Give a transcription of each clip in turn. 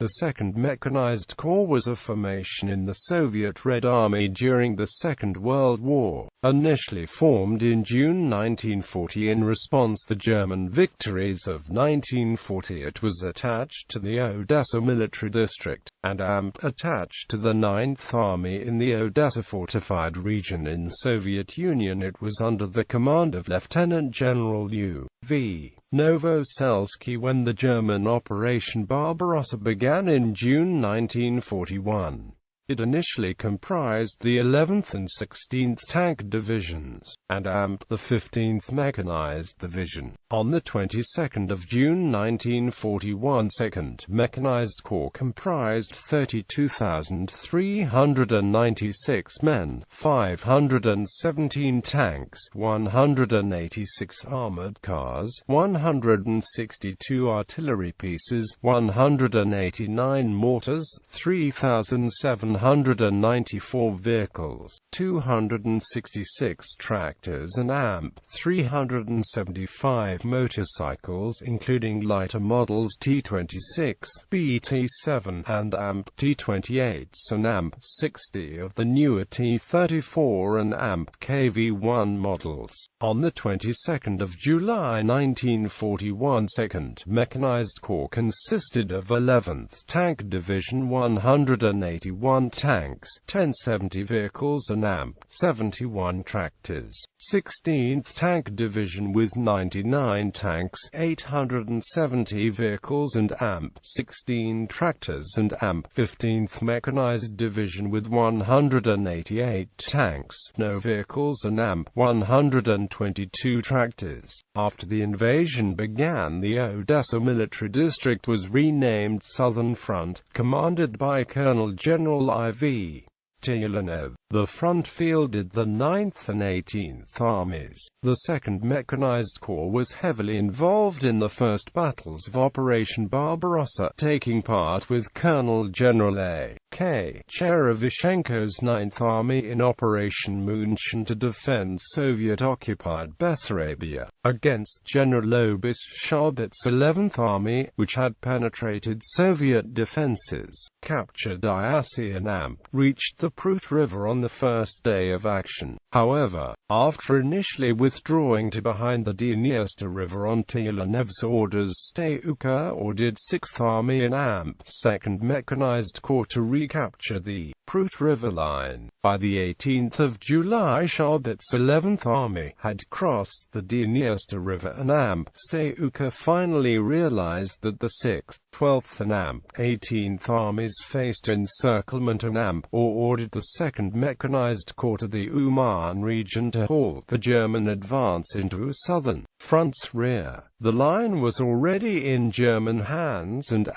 The Second Mechanized Corps was a formation in the Soviet Red Army during the Second World War. Initially formed in June 1940 in response to the German victories of 1940, it was attached to the Odessa Military District, and attached to the 9th Army in the Odessa Fortified Region in Soviet Union. It was under the command of Lieutenant General Iu.V.Novoselsky when the German Operation Barbarossa began in June 1941. It initially comprised the 11th and 16th Tank Divisions, and the 15th Mechanized Division. On the 22nd of June 1941, Second Mechanized Corps comprised 32,396 men, 517 tanks, 186 armored cars, 162 artillery pieces, 189 mortars, 3,794 vehicles, 266 tractors and 375 motorcycles, including lighter models T-26, BT-7, and T-28s, and 60 of the newer T-34 and KV-1 models. On the 22nd of July 1941, Second Mechanized Corps consisted of 11th Tank Division, 181 tanks, 1070 vehicles and 71 tractors, 16th Tank Division with 99 tanks, 870 vehicles and 16 tractors, and 15th Mechanized Division with 188 tanks, no vehicles and 122 tractors. After the invasion began, the Odessa Military District was renamed Southern Front, commanded by Colonel General Iu.V.Novoselsky. The front fielded the 9th and 18th Armies. The 2nd Mechanized Corps was heavily involved in the first battles of Operation Barbarossa, taking part with Colonel General A.K. Cherevichenko's 9th Army in Operation Moonshine to defend Soviet-occupied Bessarabia against General Obishchabit's 11th Army, which had penetrated Soviet defenses, captured Iasi and reached the Prut River on the first day of action. However, after initially withdrawing to behind the Dniester River on Tikhonev's orders, Styuka ordered 6th Army and 2nd Mechanized Corps to recapture the Prut River line. By the 18th of July, Shabit's 11th Army had crossed the Dniester River, and Styuka finally realized that the 6th, 12th and 18th Armies faced encirclement and ordered the 2nd Mechanized Corps to the Uman region to halt the German advance into Southern Front's rear. The line was already in German hands, and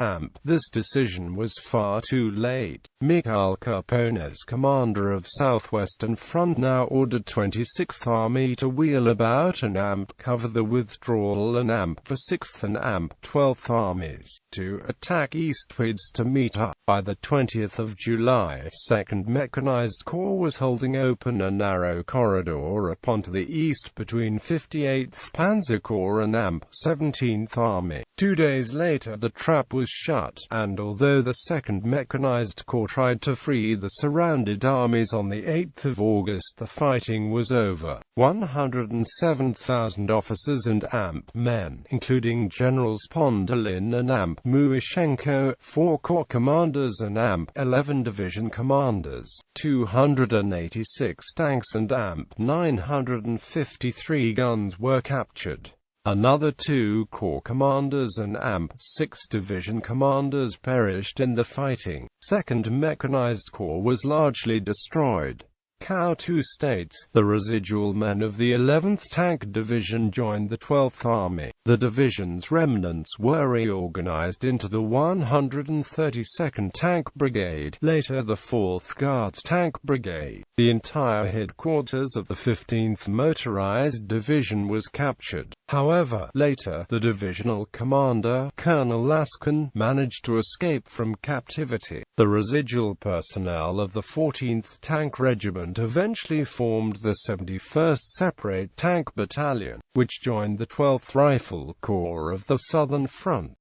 this decision was far too late. Mikhail Kupones, commander of Southwestern Front, now ordered 26th Army to wheel about and cover the withdrawal, and the 6th and 12th Armies to attack eastwards to meet up. By the 20th of July, 2nd Mechanized Corps was holding open a narrow corridor upon to the east between 58th Panzer Corps and 17th Army. 2 days later the trap was shut, and although the 2nd Mechanized Corps tried to free the surrounded armies on the 8th of August, the fighting was over. 107,000 officers and men, including Generals Pondolin and Muishenko, 4 corps commanders and 11 division commanders, 286 tanks and 953 guns were captured. Another 2 corps commanders and 6 division commanders perished in the fighting. 2nd Mechanized Corps was largely destroyed. Cao 2 states, the residual men of the 11th Tank Division joined the 12th Army. The division's remnants were reorganized into the 132nd Tank Brigade, later the 4th Guards Tank Brigade. The entire headquarters of the 15th Motorized Division was captured. However, later, the divisional commander, Colonel Laskin, managed to escape from captivity. The residual personnel of the 14th Tank Regiment eventually formed the 71st Separate Tank Battalion, which joined the 12th Rifle Corps of the Southern Front.